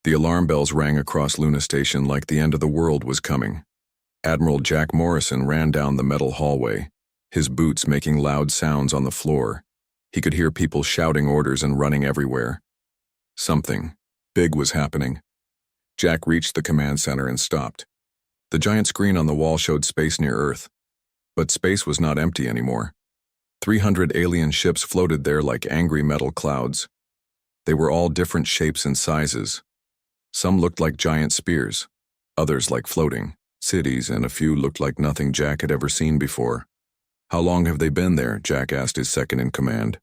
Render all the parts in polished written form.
The alarm bells rang across Luna Station like the end of the world was coming. Admiral Jack Morrison ran down the metal hallway, his boots making loud sounds on the floor. He could hear people shouting orders and running everywhere. Something big was happening. Jack reached the command center and stopped. The giant screen on the wall showed space near Earth. But space was not empty anymore. 300 alien ships floated there like angry metal clouds. They were all different shapes and sizes. Some looked like giant spears, others like floating cities, and a few looked like nothing Jack had ever seen before. "How long have they been there?" Jack asked his second-in-command,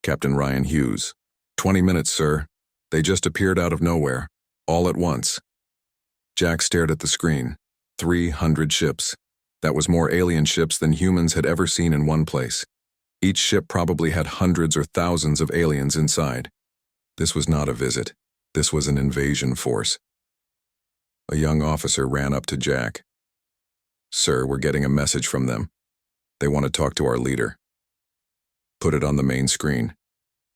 Captain Ryan Hughes. 20 minutes, sir. They just appeared out of nowhere, all at once." Jack stared at the screen. 300 ships. That was more alien ships than humans had ever seen in one place. Each ship probably had hundreds or thousands of aliens inside. This was not a visit. This was an invasion force. A young officer ran up to Jack. "Sir, we're getting a message from them. They want to talk to our leader." "Put it on the main screen,"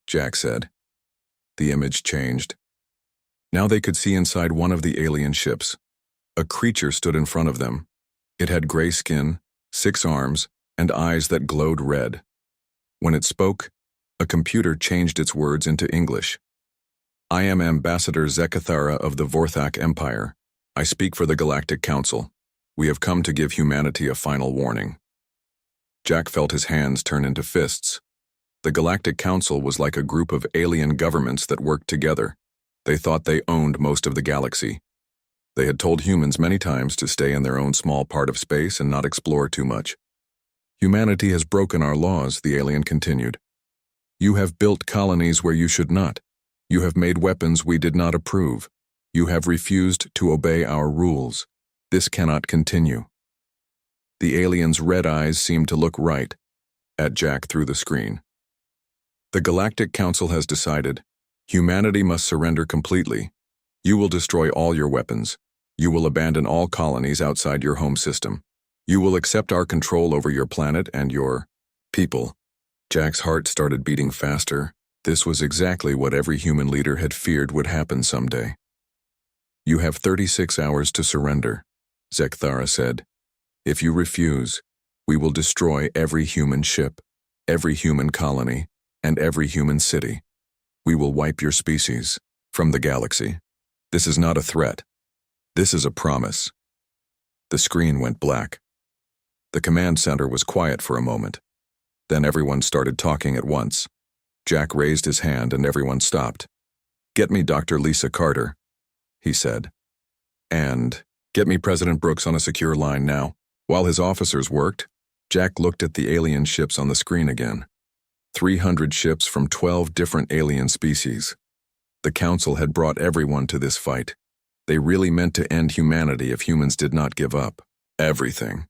Jack said. The image changed. Now they could see inside one of the alien ships. A creature stood in front of them. It had gray skin, 6 arms, and eyes that glowed red. When it spoke, a computer changed its words into English. "I am Ambassador Zekathara of the Vorthak Empire. I speak for the Galactic Council. We have come to give humanity a final warning." Jack felt his hands turn into fists. The Galactic Council was like a group of alien governments that worked together. They thought they owned most of the galaxy. They had told humans many times to stay in their own small part of space and not explore too much. "Humanity has broken our laws," the alien continued. "You have built colonies where you should not. You have made weapons we did not approve. You have refused to obey our rules. This cannot continue." The alien's red eyes seemed to look right at Jack through the screen. "The Galactic Council has decided. Humanity must surrender completely. You will destroy all your weapons. You will abandon all colonies outside your home system. You will accept our control over your planet and your people." Jack's heart started beating faster. This was exactly what every human leader had feared would happen someday. "You have 36 hours to surrender," Zekathara said. "If you refuse, we will destroy every human ship, every human colony, and every human city. We will wipe your species from the galaxy. This is not a threat. This is a promise." The screen went black. The command center was quiet for a moment. Then everyone started talking at once. Jack raised his hand and everyone stopped. "Get me Dr. Lisa Carter," he said. "And get me President Brooks on a secure line now." While his officers worked, Jack looked at the alien ships on the screen again. 300 ships from 12 different alien species. The Council had brought everyone to this fight. They really meant to end humanity if humans did not give up everything.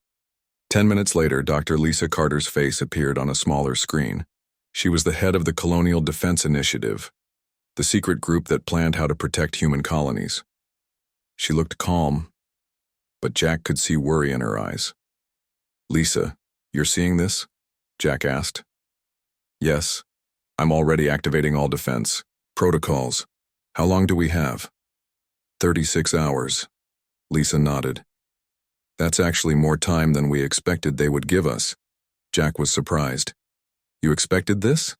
10 minutes later, Dr. Lisa Carter's face appeared on a smaller screen. She was the head of the Colonial Defense Initiative, the secret group that planned how to protect human colonies. She looked calm, but Jack could see worry in her eyes. "Lisa, you're seeing this?" Jack asked. "Yes. I'm already activating all defense protocols. How long do we have?" 36 hours. Lisa nodded. "That's actually more time than we expected they would give us." Jack was surprised. "You expected this?"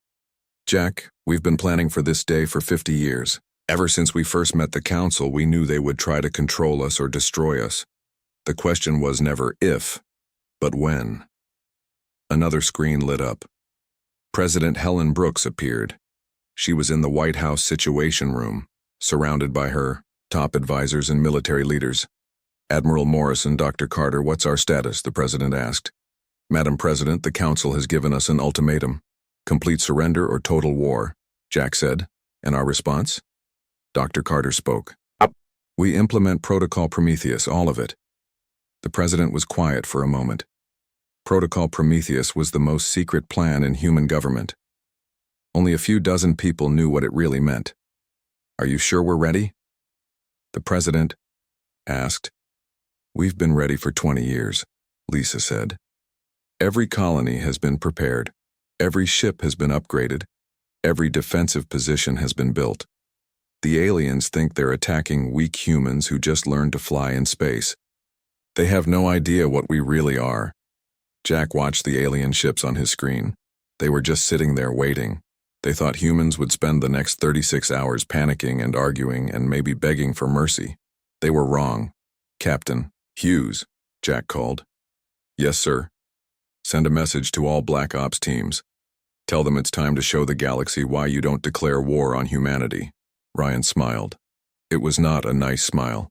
"Jack, we've been planning for this day for 50 years. Ever since we first met the Council, we knew they would try to control us or destroy us. The question was never if, but when." Another screen lit up. President Helen Brooks appeared. She was in the White House Situation Room, surrounded by her top advisors and military leaders. "Admiral Morrison, Dr. Carter, what's our status?" the president asked. "Madam President, the Council has given us an ultimatum. Complete surrender or total war," Jack said. "And our response?" Dr. Carter spoke. "We implement Protocol Prometheus, all of it." The president was quiet for a moment. Protocol Prometheus was the most secret plan in human government. Only a few dozen people knew what it really meant. "Are you sure we're ready?" the president asked. "We've been ready for 20 years, Lisa said. "Every colony has been prepared. Every ship has been upgraded. Every defensive position has been built. The aliens think they're attacking weak humans who just learned to fly in space. They have no idea what we really are. Jack watched the alien ships on his screen. They were just sitting there waiting. They thought humans would spend the next 36 hours panicking and arguing and maybe begging for mercy. They were wrong. "Captain Hughes," Jack called. "Yes, sir." "Send a message to all Black Ops teams. Tell them it's time to show the galaxy why you don't declare war on humanity." Ryan smiled. It was not a nice smile.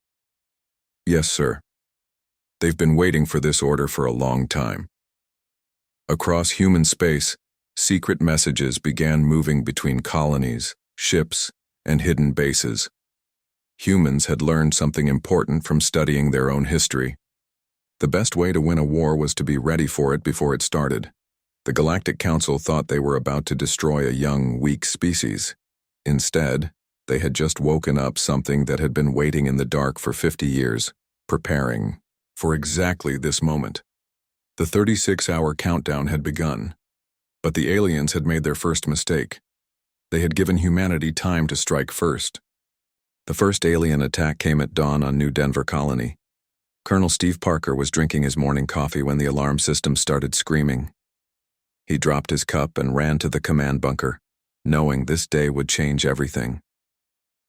"Yes, sir." They've been waiting for this order for a long time. Across human space, secret messages began moving between colonies, ships, and hidden bases. Humans had learned something important from studying their own history. The best way to win a war was to be ready for it before it started. The Galactic Council thought they were about to destroy a young, weak species. Instead, they had just woken up something that had been waiting in the dark for 50 years, preparing for exactly this moment. The 36-hour countdown had begun. But the aliens had made their first mistake. They had given humanity time to strike first. The first alien attack came at dawn on New Denver Colony. Colonel Steve Parker was drinking his morning coffee when the alarm system started screaming. He dropped his cup and ran to the command bunker, knowing this day would change everything.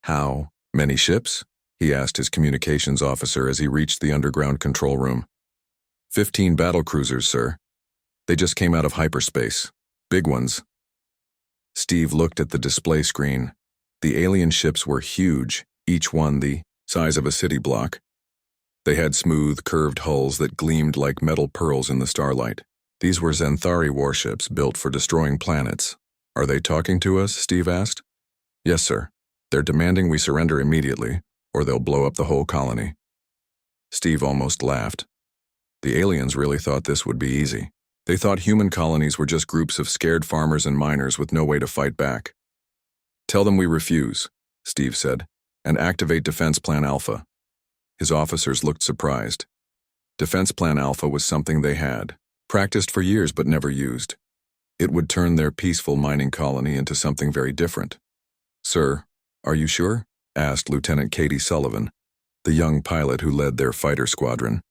"How many ships?" he asked his communications officer as he reached the underground control room. 15 battlecruisers, sir. They just came out of hyperspace. Big ones." Steve looked at the display screen. The alien ships were huge, each one the size of a city block. They had smooth, curved hulls that gleamed like metal pearls in the starlight. These were Xanthari warships built for destroying planets. "Are they talking to us?" Steve asked. "Yes, sir. They're demanding we surrender immediately, or they'll blow up the whole colony." Steve almost laughed. The aliens really thought this would be easy. They thought human colonies were just groups of scared farmers and miners with no way to fight back. "Tell them we refuse," Steve said, "and activate Defense Plan Alpha." His officers looked surprised. Defense Plan Alpha was something they had practiced for years but never used. It would turn their peaceful mining colony into something very different. "Sir, are you sure?" asked Lieutenant Katie Sullivan, the young pilot who led their fighter squadron.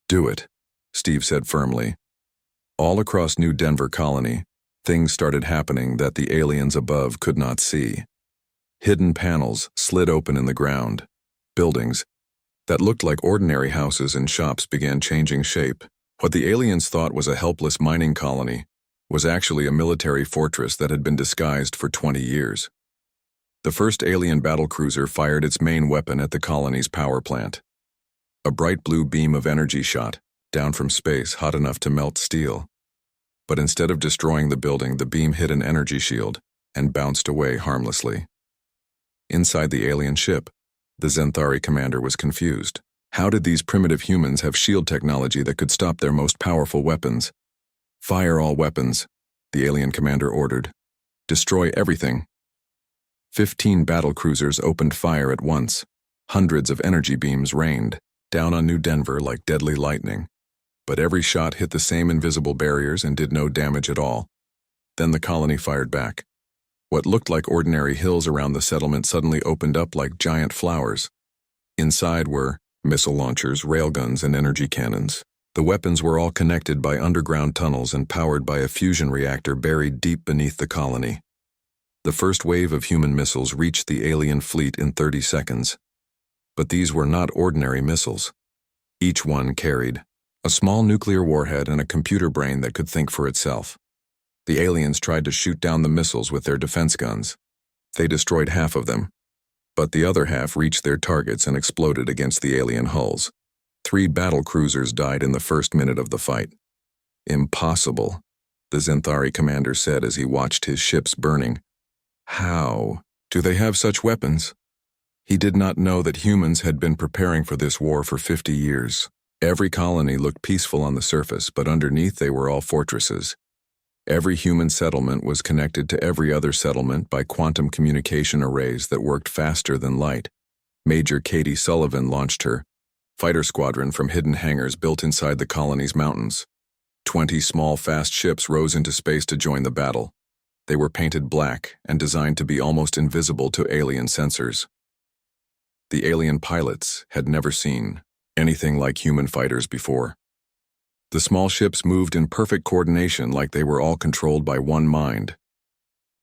"Do it," Steve said firmly. All across New Denver Colony, things started happening that the aliens above could not see. Hidden panels slid open in the ground. Buildings that looked like ordinary houses and shops began changing shape. What the aliens thought was a helpless mining colony was actually a military fortress that had been disguised for 20 years. The first alien battlecruiser fired its main weapon at the colony's power plant. A bright blue beam of energy shot down from space, hot enough to melt steel. But instead of destroying the building, the beam hit an energy shield and bounced away harmlessly. Inside the alien ship, the Xanthari commander was confused. How did these primitive humans have shield technology that could stop their most powerful weapons? "Fire all weapons," the alien commander ordered. "Destroy everything." 15 battlecruisers opened fire at once. Hundreds of energy beams rained down on New Denver like deadly lightning. But every shot hit the same invisible barriers and did no damage at all. Then the colony fired back. What looked like ordinary hills around the settlement suddenly opened up like giant flowers. Inside were missile launchers, railguns, and energy cannons. The weapons were all connected by underground tunnels and powered by a fusion reactor buried deep beneath the colony. The first wave of human missiles reached the alien fleet in 30 seconds. But these were not ordinary missiles. Each one carried a small nuclear warhead and a computer brain that could think for itself. The aliens tried to shoot down the missiles with their defense guns. They destroyed half of them, but the other half reached their targets and exploded against the alien hulls. 3 battle cruisers died in the first minute of the fight. "Impossible," the Xanthari commander said as he watched his ships burning. "How do they have such weapons?" He did not know that humans had been preparing for this war for 50 years. Every colony looked peaceful on the surface, but underneath they were all fortresses. Every human settlement was connected to every other settlement by quantum communication arrays that worked faster than light. Major Katie Sullivan launched her fighter squadron from hidden hangars built inside the colony's mountains. 20 small, fast ships rose into space to join the battle. They were painted black and designed to be almost invisible to alien sensors. The alien pilots had never seen anything like human fighters before. The small ships moved in perfect coordination like they were all controlled by one mind.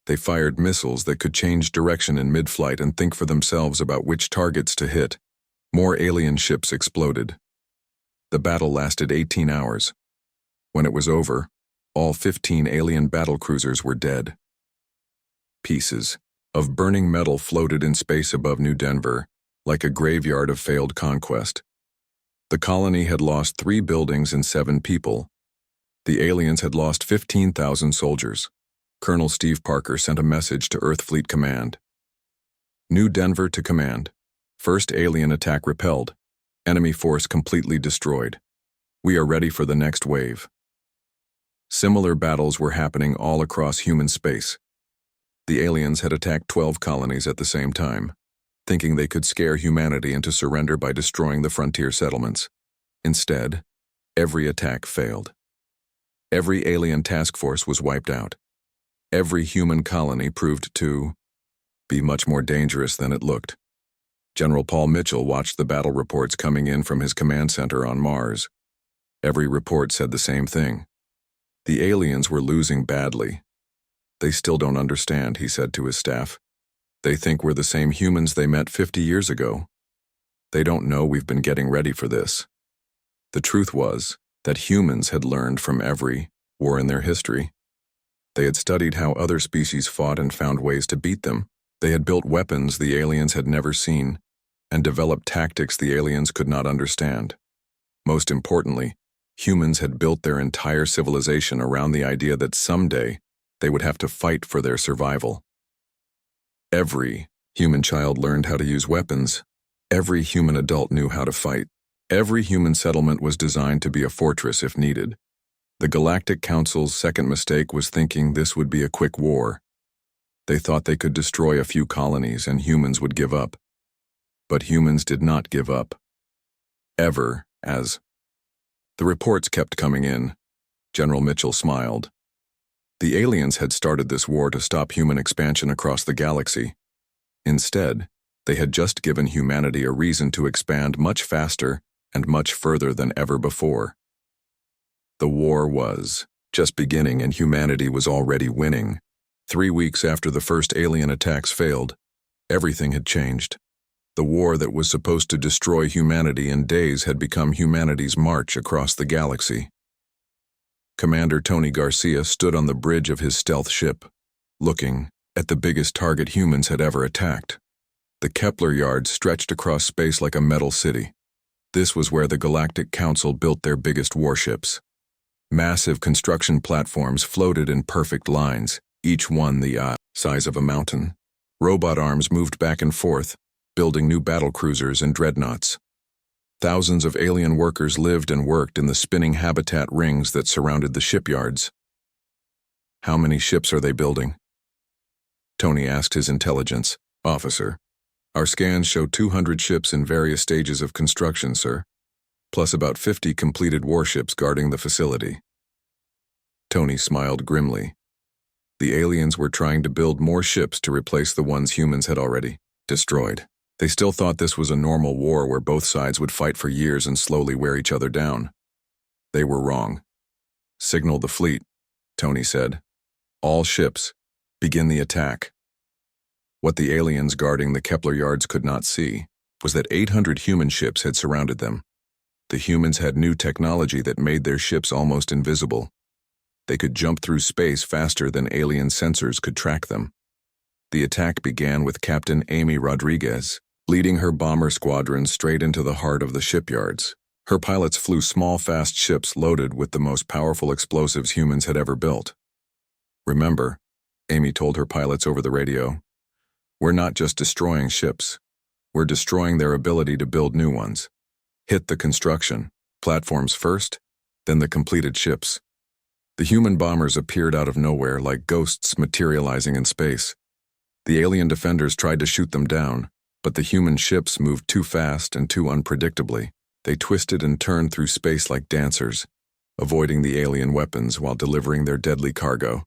They fired missiles that could change direction in mid-flight and think for themselves about which targets to hit. More alien ships exploded. The battle lasted 18 hours. When it was over, all 15 alien battlecruisers were dead. Pieces of burning metal floated in space above New Denver, like a graveyard of failed conquest. The colony had lost 3 buildings and 7 people. The aliens had lost 15,000 soldiers. Colonel Steve Parker sent a message to Earth Fleet Command. New Denver to Command. First alien attack repelled. Enemy force completely destroyed. We are ready for the next wave. Similar battles were happening all across human space. The aliens had attacked 12 colonies at the same time, thinking they could scare humanity into surrender by destroying the frontier settlements. Instead, every attack failed. Every alien task force was wiped out. Every human colony proved to be much more dangerous than it looked. General Paul Mitchell watched the battle reports coming in from his command center on Mars. Every report said the same thing. The aliens were losing badly. They still don't understand, he said to his staff. They think we're the same humans they met 50 years ago. They don't know we've been getting ready for this. The truth was that humans had learned from every war in their history. They had studied how other species fought and found ways to beat them. They had built weapons the aliens had never seen and developed tactics the aliens could not understand. Most importantly, humans had built their entire civilization around the idea that someday they would have to fight for their survival. Every human child learned how to use weapons. Every human adult knew how to fight. Every human settlement was designed to be a fortress if needed. The Galactic Council's second mistake was thinking this would be a quick war. They thought they could destroy a few colonies and humans would give up. But humans did not give up. Ever, as the reports kept coming in. General Mitchell smiled. The aliens had started this war to stop human expansion across the galaxy. Instead, they had just given humanity a reason to expand much faster and much further than ever before. The war was just beginning and humanity was already winning. 3 weeks after the first alien attacks failed, everything had changed. The war that was supposed to destroy humanity in days had become humanity's march across the galaxy. Commander Tony Garcia stood on the bridge of his stealth ship, looking at the biggest target humans had ever attacked. The Kepler yard stretched across space like a metal city. This was where the Galactic Council built their biggest warships. Massive construction platforms floated in perfect lines, each one the size of a mountain. Robot arms moved back and forth, building new battlecruisers and dreadnoughts. Thousands of alien workers lived and worked in the spinning habitat rings that surrounded the shipyards. How many ships are they building? Tony asked his intelligence officer. Our scans show 200 ships in various stages of construction, sir, plus about 50 completed warships guarding the facility. Tony smiled grimly. The aliens were trying to build more ships to replace the ones humans had already destroyed. They still thought this was a normal war where both sides would fight for years and slowly wear each other down. They were wrong. Signal the fleet, Tony said. All ships, begin the attack. What the aliens guarding the Kepler yards could not see was that 800 human ships had surrounded them. The humans had new technology that made their ships almost invisible. They could jump through space faster than alien sensors could track them. The attack began with Captain Amy Rodriguez, leading her bomber squadron straight into the heart of the shipyards. Her pilots flew small, fast ships loaded with the most powerful explosives humans had ever built. Remember, Amy told her pilots over the radio, we're not just destroying ships. We're destroying their ability to build new ones. Hit the construction, platforms first, then the completed ships. The human bombers appeared out of nowhere like ghosts materializing in space. The alien defenders tried to shoot them down, but the human ships moved too fast and too unpredictably. They twisted and turned through space like dancers, avoiding the alien weapons while delivering their deadly cargo.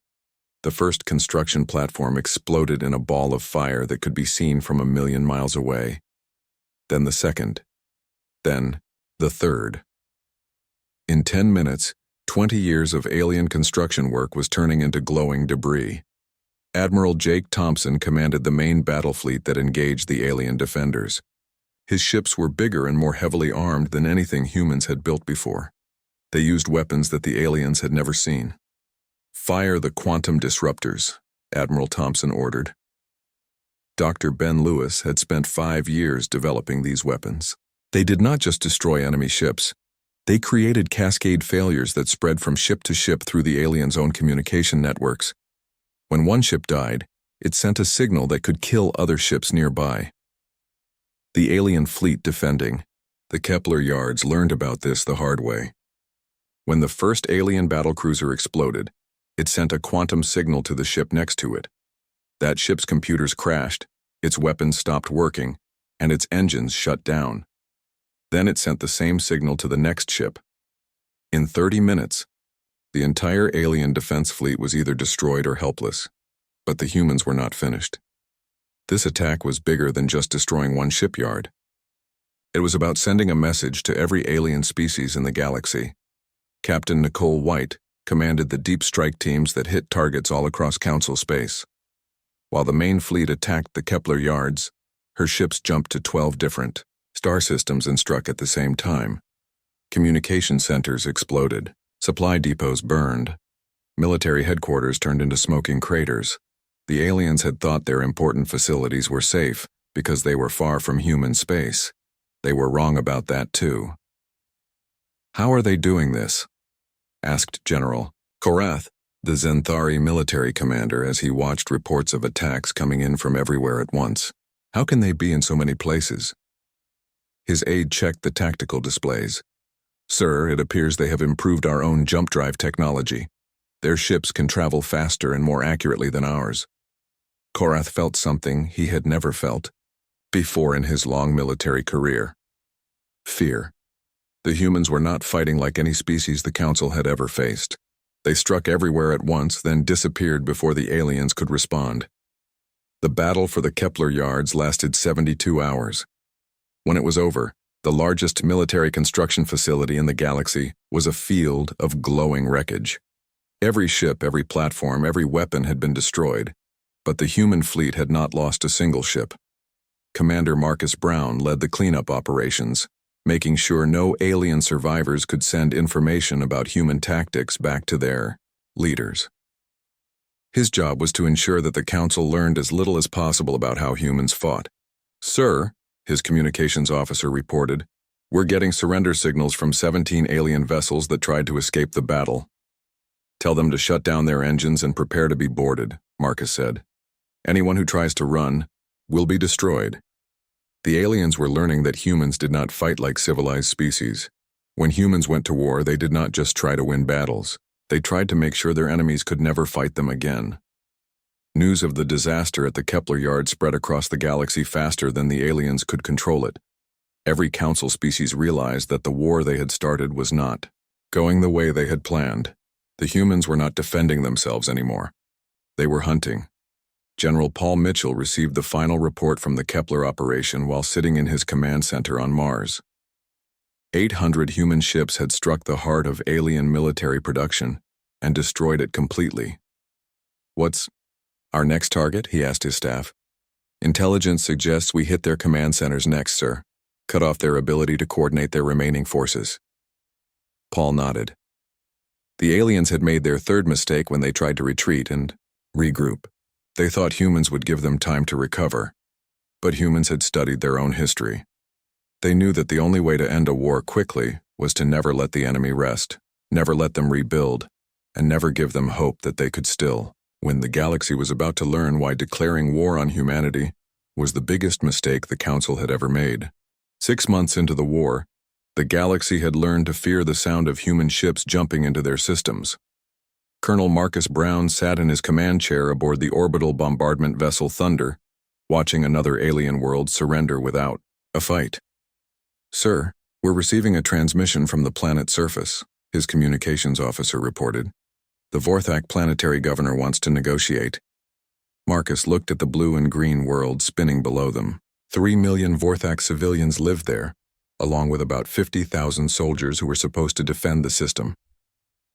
The first construction platform exploded in a ball of fire that could be seen from 1,000,000 miles away. Then the second. Then the third. In 10 minutes, 20 years of alien construction work was turning into glowing debris. Admiral Jake Thompson commanded the main battle fleet that engaged the alien defenders. His ships were bigger and more heavily armed than anything humans had built before. They used weapons that the aliens had never seen. "Fire the quantum disruptors," Admiral Thompson ordered. Dr. Ben Lewis had spent 5 years developing these weapons. They did not just destroy enemy ships. They created cascade failures that spread from ship to ship through the aliens' own communication networks. When one ship died, it sent a signal that could kill other ships nearby. The alien fleet defending the Kepler yards learned about this the hard way. When the first alien battlecruiser exploded, it sent a quantum signal to the ship next to it. That ship's computers crashed, its weapons stopped working, and its engines shut down. Then it sent the same signal to the next ship. In 30 minutes, the entire alien defense fleet was either destroyed or helpless, but the humans were not finished. This attack was bigger than just destroying one shipyard. It was about sending a message to every alien species in the galaxy. Captain Nicole White commanded the deep strike teams that hit targets all across Council space. While the main fleet attacked the Kepler yards, her ships jumped to 12 different star systems and struck at the same time. Communication centers exploded, supply depots burned, military headquarters turned into smoking craters. The aliens had thought their important facilities were safe because they were far from human space. They were wrong about that too. "How are they doing this?" asked General Korath, the Zenthari military commander, as he watched reports of attacks coming in from everywhere at once. "How can they be in so many places?" His aide checked the tactical displays. "Sir, it appears they have improved our own jump drive technology. Their ships can travel faster and more accurately than ours." Korath felt something he had never felt before in his long military career. Fear. The humans were not fighting like any species the Council had ever faced. They struck everywhere at once, then disappeared before the aliens could respond. The battle for the Kepler yards lasted 72 hours. When it was over, the largest military construction facility in the galaxy was a field of glowing wreckage. Every ship, every platform, every weapon had been destroyed, but the human fleet had not lost a single ship. Commander Marcus Brown led the cleanup operations, making sure no alien survivors could send information about human tactics back to their leaders. His job was to ensure that the Council learned as little as possible about how humans fought. "Sir," his communications officer reported, "we're getting surrender signals from 17 alien vessels that tried to escape the battle." "Tell them to shut down their engines and prepare to be boarded," Marcus said. "Anyone who tries to run will be destroyed." The aliens were learning that humans did not fight like civilized species. When humans went to war, they did not just try to win battles. They tried to make sure their enemies could never fight them again. News of the disaster at the Kepler yard spread across the galaxy faster than the aliens could control it. Every Council species realized that the war they had started was not going the way they had planned. The humans were not defending themselves anymore. They were hunting. General Paul Mitchell received the final report from the Kepler operation while sitting in his command center on Mars. 800 human ships had struck the heart of alien military production and destroyed it completely. "What's our next target?" he asked his staff. "Intelligence suggests we hit their command centers next, sir. Cut off their ability to coordinate their remaining forces." Paul nodded. The aliens had made their third mistake when they tried to retreat and regroup. They thought humans would give them time to recover, but humans had studied their own history. They knew that the only way to end a war quickly was to never let the enemy rest, never let them rebuild, and never give them hope that they could still win. The galaxy was about to learn why declaring war on humanity was the biggest mistake the Council had ever made. 6 months into the war, the galaxy had learned to fear the sound of human ships jumping into their systems. Colonel Marcus Brown sat in his command chair aboard the orbital bombardment vessel Thunder, watching another alien world surrender without a fight. "Sir, we're receiving a transmission from the planet's surface," his communications officer reported. The Vorthak planetary governor wants to negotiate. Marcus looked at the blue and green world spinning below them. 3 million Vorthak civilians lived there, along with about 50,000 soldiers who were supposed to defend the system.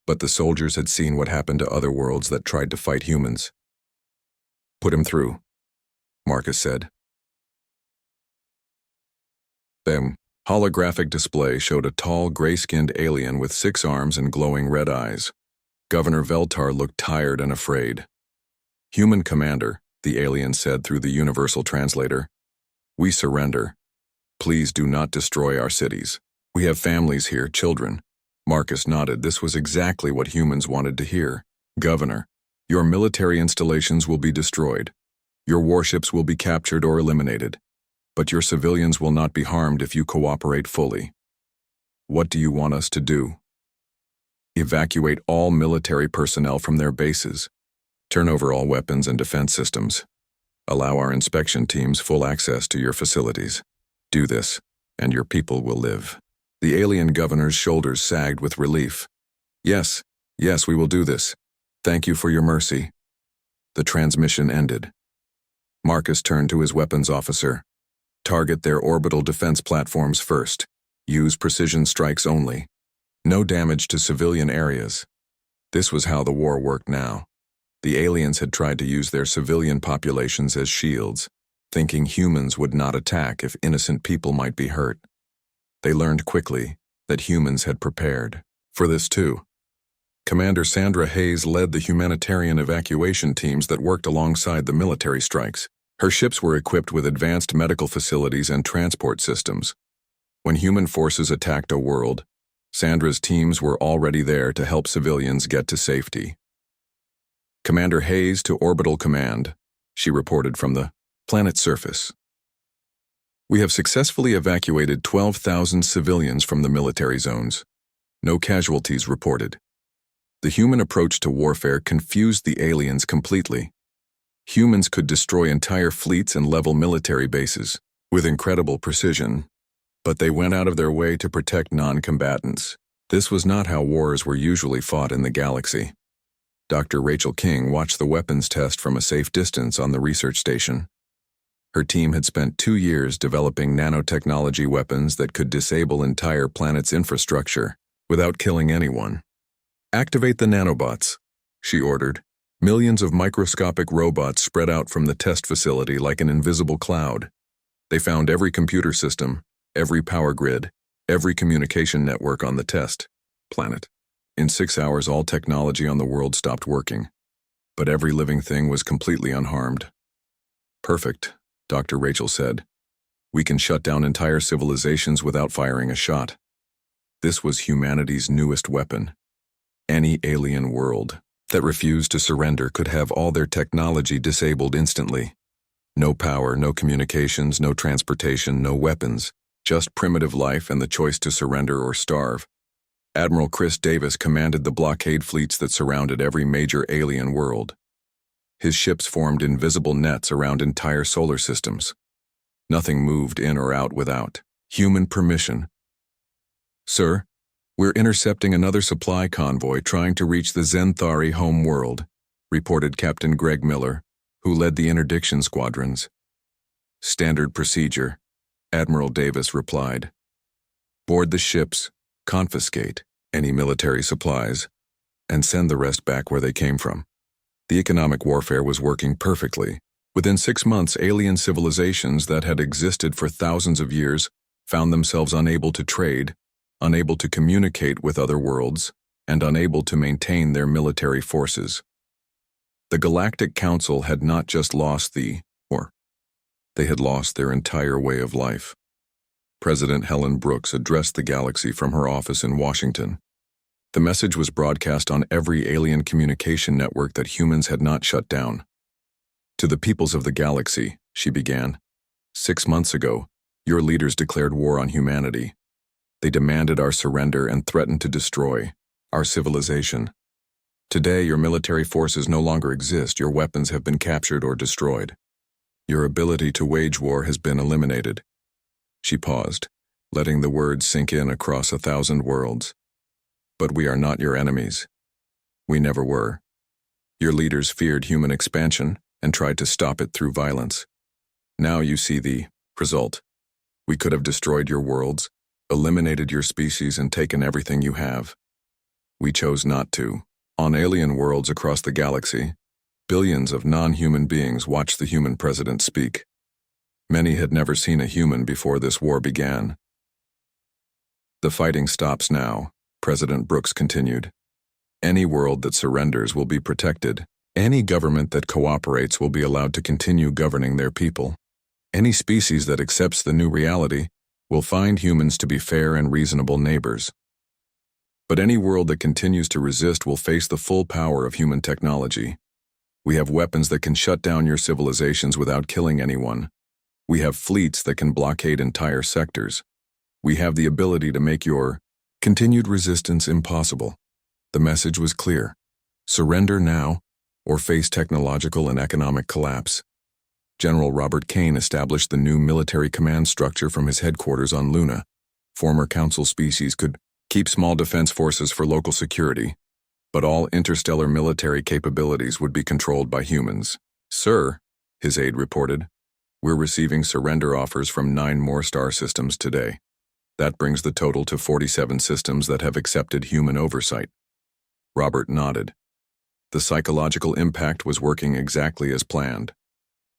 But the soldiers had seen what happened to other worlds that tried to fight humans. "Put him through," Marcus said. The holographic display showed a tall, gray-skinned alien with 6 arms and glowing red eyes. Governor Veltar looked tired and afraid. "Human commander," the alien said through the universal translator. "We surrender. Please do not destroy our cities. We have families here, children." Marcus nodded. This was exactly what humans wanted to hear. "Governor, your military installations will be destroyed. Your warships will be captured or eliminated. But your civilians will not be harmed if you cooperate fully. What do you want us to do?" "Evacuate all military personnel from their bases. Turn over all weapons and defense systems. Allow our inspection teams full access to your facilities. Do this, and your people will live." The alien governor's shoulders sagged with relief. Yes, we will do this. Thank you for your mercy." The transmission ended. Marcus turned to his weapons officer. "Target their orbital defense platforms first. Use precision strikes only. No damage to civilian areas." This was how the war worked now. The aliens had tried to use their civilian populations as shields, thinking humans would not attack if innocent people might be hurt. They learned quickly that humans had prepared for this too. Commander Sandra Hayes led the humanitarian evacuation teams that worked alongside the military strikes. Her ships were equipped with advanced medical facilities and transport systems. When human forces attacked a world, Sandra's teams were already there to help civilians get to safety. "Commander Hayes to Orbital Command," she reported from the planet's surface. "We have successfully evacuated 12,000 civilians from the military zones. No casualties reported." The human approach to warfare confused the aliens completely. Humans could destroy entire fleets and level military bases with incredible precision, but they went out of their way to protect non-combatants. This was not how wars were usually fought in the galaxy. Dr. Rachel King watched the weapons test from a safe distance on the research station. Her team had spent 2 years developing nanotechnology weapons that could disable entire planet's infrastructure without killing anyone. "Activate the nanobots," she ordered. Millions of microscopic robots spread out from the test facility like an invisible cloud. They found every computer system, every power grid, every communication network on the test planet. In 6 hours, all technology on the world stopped working, but every living thing was completely unharmed. "Perfect," Dr. Rachel said. "We can shut down entire civilizations without firing a shot." This was humanity's newest weapon. Any alien world that refused to surrender could have all their technology disabled instantly. No power, no communications, no transportation, no weapons, just primitive life and the choice to surrender or starve. Admiral Chris Davis commanded the blockade fleets that surrounded every major alien world. His ships formed invisible nets around entire solar systems. Nothing moved in or out without human permission. "Sir, we're intercepting another supply convoy trying to reach the Zenthari home world," reported Captain Greg Miller, who led the interdiction squadrons. "Standard procedure," Admiral Davis replied. "Board the ships, confiscate any military supplies, and send the rest back where they came from." The economic warfare was working perfectly. Within 6 months, alien civilizations that had existed for thousands of years found themselves unable to trade, unable to communicate with other worlds, and unable to maintain their military forces. The Galactic Council had not just lost they had lost their entire way of life. President Helen Brooks addressed the galaxy from her office in Washington. The message was broadcast on every alien communication network that humans had not shut down. "To the peoples of the galaxy," she began. "6 months ago, your leaders declared war on humanity. They demanded our surrender and threatened to destroy our civilization. Today, your military forces no longer exist. Your weapons have been captured or destroyed. Your ability to wage war has been eliminated." She paused, letting the words sink in across 1,000 worlds. "But we are not your enemies. We never were. Your leaders feared human expansion and tried to stop it through violence. Now you see the result. We could have destroyed your worlds, eliminated your species, and taken everything you have. We chose not to. On alien worlds across the galaxy, billions of non-human beings watched the human president speak. Many had never seen a human before this war began. The fighting stops now, President Brooks continued. Any world that surrenders will be protected. Any government that cooperates will be allowed to continue governing their people. Any species that accepts the new reality will find humans to be fair and reasonable neighbors. But any world that continues to resist will face the full power of human technology. We have weapons that can shut down your civilizations without killing anyone. We have fleets that can blockade entire sectors. We have the ability to make your continued resistance impossible. The message was clear. Surrender now, or face technological and economic collapse. General Robert Kane established the new military command structure from his headquarters on Luna. Former Council species could keep small defense forces for local security, but all interstellar military capabilities would be controlled by humans. Sir, his aide reported, we're receiving surrender offers from 9 more star systems today. That brings the total to 47 systems that have accepted human oversight. Robert nodded. The psychological impact was working exactly as planned.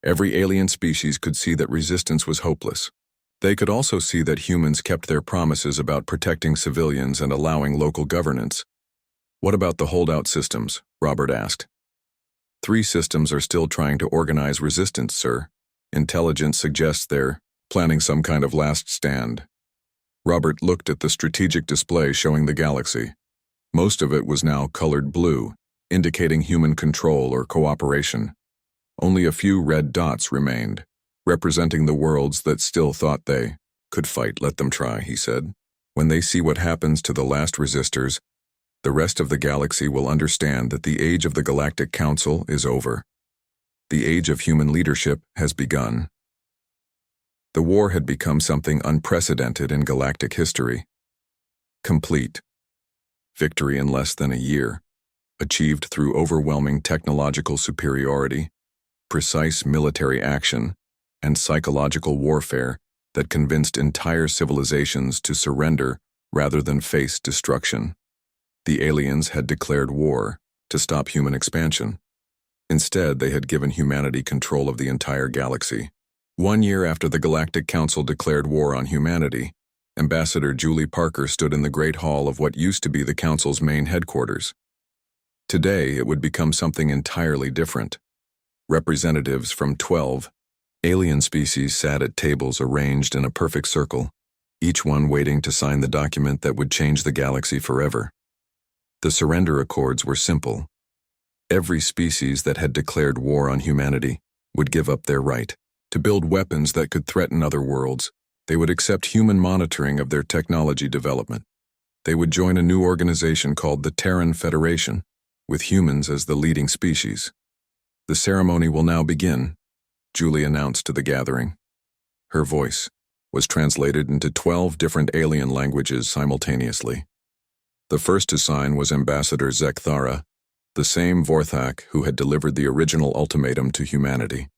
Every alien species could see that resistance was hopeless. They could also see that humans kept their promises about protecting civilians and allowing local governance. What about the holdout systems? Robert asked. 3 systems are still trying to organize resistance, sir. Intelligence suggests they're planning some kind of last stand. Robert looked at the strategic display showing the galaxy. Most of it was now colored blue, indicating human control or cooperation. Only a few red dots remained, representing the worlds that still thought they could fight. Let them try, he said. When they see what happens to the last resistors, the rest of the galaxy will understand that the age of the Galactic Council is over. The age of human leadership has begun. The war had become something unprecedented in galactic history. Complete. Victory in less than a year, achieved through overwhelming technological superiority, precise military action, and psychological warfare that convinced entire civilizations to surrender rather than face destruction. The aliens had declared war to stop human expansion. Instead, they had given humanity control of the entire galaxy. 1 year after the Galactic Council declared war on humanity, Ambassador Julie Parker stood in the Great Hall of what used to be the Council's main headquarters. Today, it would become something entirely different. Representatives from 12 alien species sat at tables arranged in a perfect circle, each one waiting to sign the document that would change the galaxy forever. The surrender accords were simple. Every species that had declared war on humanity would give up their right to build weapons that could threaten other worlds. They would accept human monitoring of their technology development. They would join a new organization called the Terran Federation, with humans as the leading species. The ceremony will now begin, Julie announced to the gathering. Her voice was translated into 12 different alien languages simultaneously. The first to sign was Ambassador Zekthara, the same Vorthak who had delivered the original ultimatum to humanity.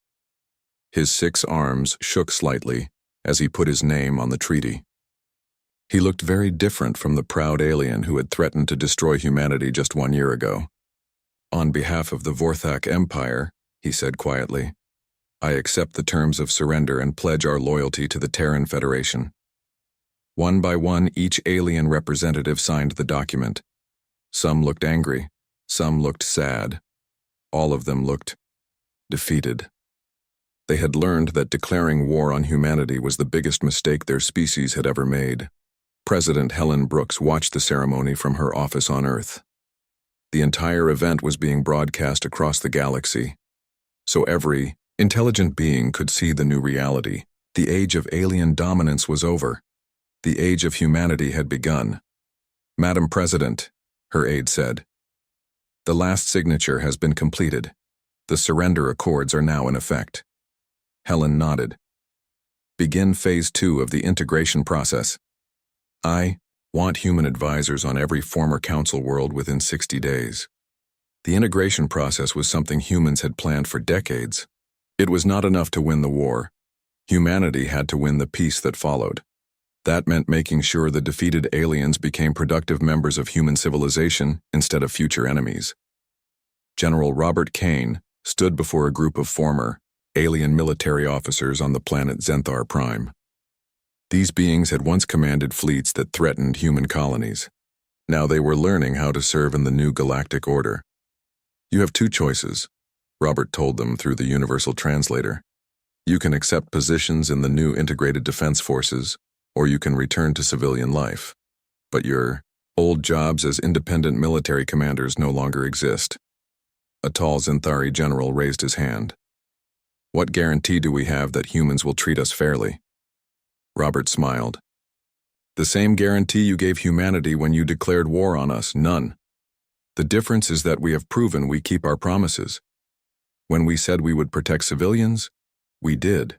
His 6 arms shook slightly as he put his name on the treaty. He looked very different from the proud alien who had threatened to destroy humanity just 1 year ago. On behalf of the Vorthak Empire, he said quietly, I accept the terms of surrender and pledge our loyalty to the Terran Federation. One by one, each alien representative signed the document. Some looked angry, some looked sad. All of them looked defeated. They had learned that declaring war on humanity was the biggest mistake their species had ever made. President Helen Brooks watched the ceremony from her office on Earth. The entire event was being broadcast across the galaxy, so every intelligent being could see the new reality. The age of alien dominance was over. The age of humanity had begun. Madam President, her aide said, the last signature has been completed. The surrender accords are now in effect. Helen nodded. Begin phase 2 of the integration process. I want human advisors on every former council world within 60 days. The integration process was something humans had planned for decades. It was not enough to win the war. Humanity had to win the peace that followed. That meant making sure the defeated aliens became productive members of human civilization instead of future enemies. General Robert Kane stood before a group of former alien military officers on the planet Zenthar Prime. These beings had once commanded fleets that threatened human colonies. Now they were learning how to serve in the new Galactic Order. "You have two choices," Robert told them through the Universal Translator. "You can accept positions in the new Integrated Defense Forces, or you can return to civilian life. But your old jobs as independent military commanders no longer exist." A tall Zenthari general raised his hand. "What guarantee do we have that humans will treat us fairly?" Robert smiled. "The same guarantee you gave humanity when you declared war on us, none. The difference is that we have proven we keep our promises. When we said we would protect civilians, we did.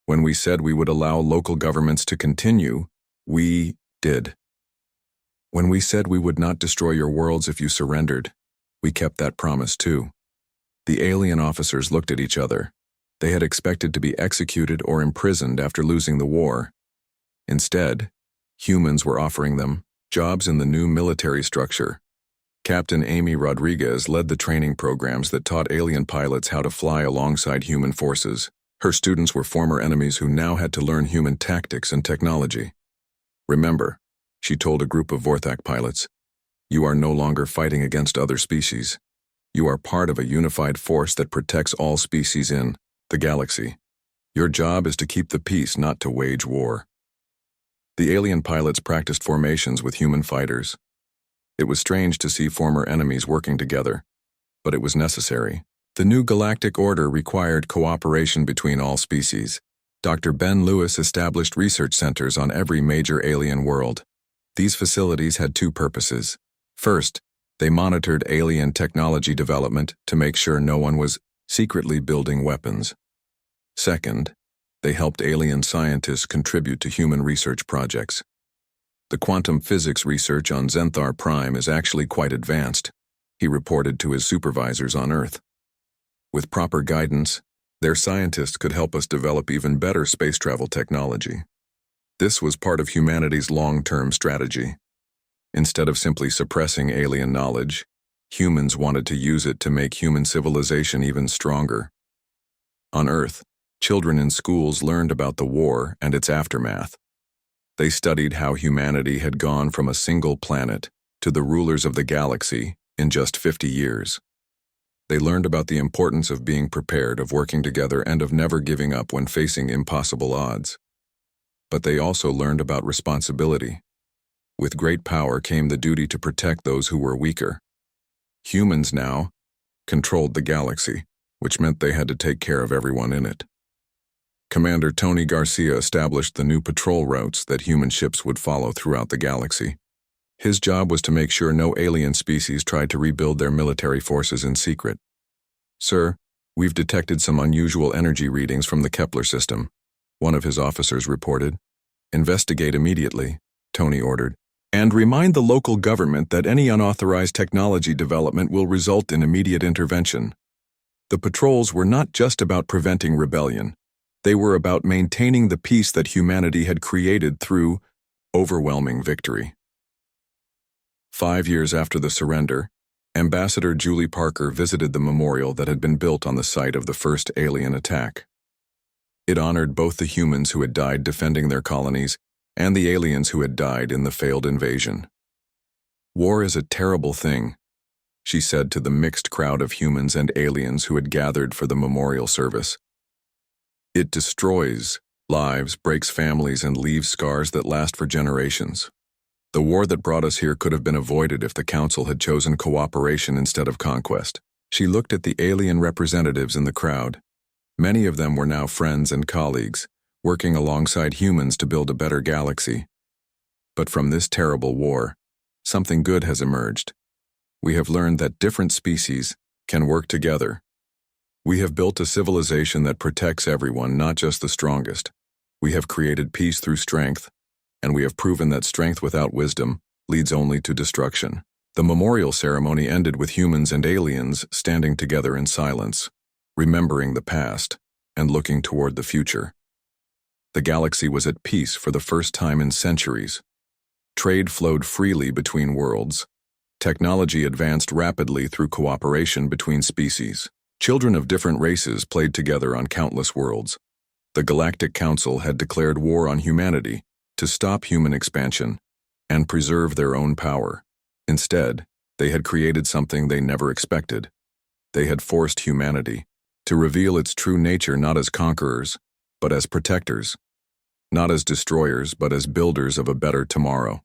When we said we would allow local governments to continue, we did. When we said we would not destroy your worlds if you surrendered, we kept that promise too." The alien officers looked at each other. They had expected to be executed or imprisoned after losing the war. Instead, humans were offering them jobs in the new military structure. Captain Amy Rodriguez led the training programs that taught alien pilots how to fly alongside human forces. Her students were former enemies who now had to learn human tactics and technology. "Remember," she told a group of Vorthak pilots, "you are no longer fighting against other species. You are part of a unified force that protects all species in the galaxy. Your job is to keep the peace, not to wage war." The alien pilots practiced formations with human fighters. It was strange to see former enemies working together, but it was necessary. The new Galactic Order required cooperation between all species. Dr. Ben Lewis established research centers on every major alien world. These facilities had two purposes. First, they monitored alien technology development to make sure no one was secretly building weapons. Second, they helped alien scientists contribute to human research projects. "The quantum physics research on Zenthar Prime is actually quite advanced," he reported to his supervisors on Earth. "With proper guidance, their scientists could help us develop even better space travel technology." This was part of humanity's long-term strategy. Instead of simply suppressing alien knowledge, humans wanted to use it to make human civilization even stronger. On Earth, children in schools learned about the war and its aftermath. They studied how humanity had gone from a single planet to the rulers of the galaxy in just 50 years. They learned about the importance of being prepared, of working together, and of never giving up when facing impossible odds. But they also learned about responsibility. With great power came the duty to protect those who were weaker. Humans now controlled the galaxy, which meant they had to take care of everyone in it. Commander Tony Garcia established the new patrol routes that human ships would follow throughout the galaxy. His job was to make sure no alien species tried to rebuild their military forces in secret. "Sir, we've detected some unusual energy readings from the Kepler system," one of his officers reported. "Investigate immediately," Tony ordered, "and remind the local government that any unauthorized technology development will result in immediate intervention." The patrols were not just about preventing rebellion. They were about maintaining the peace that humanity had created through overwhelming victory. 5 years after the surrender, Ambassador Julie Parker visited the memorial that had been built on the site of the first alien attack. It honored both the humans who had died defending their colonies and the aliens who had died in the failed invasion. "War is a terrible thing," she said to the mixed crowd of humans and aliens who had gathered for the memorial service. "It destroys lives, breaks families, and leaves scars that last for generations. The war that brought us here could have been avoided if the Council had chosen cooperation instead of conquest." She looked at the alien representatives in the crowd. Many of them were now friends and colleagues, working alongside humans to build a better galaxy. But from this terrible war, something good has emerged. We have learned that different species can work together. We have built a civilization that protects everyone, not just the strongest. We have created peace through strength, and we have proven that strength without wisdom leads only to destruction. The memorial ceremony ended with humans and aliens standing together in silence, remembering the past and looking toward the future. The galaxy was at peace for the first time in centuries. Trade flowed freely between worlds. Technology advanced rapidly through cooperation between species. Children of different races played together on countless worlds. The Galactic Council had declared war on humanity to stop human expansion and preserve their own power. Instead, they had created something they never expected. They had forced humanity to reveal its true nature not as conquerors, but as protectors, not as destroyers, but as builders of a better tomorrow.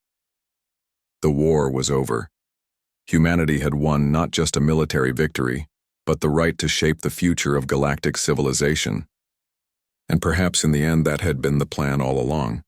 The war was over. Humanity had won not just a military victory, but the right to shape the future of galactic civilization. And perhaps in the end that had been the plan all along.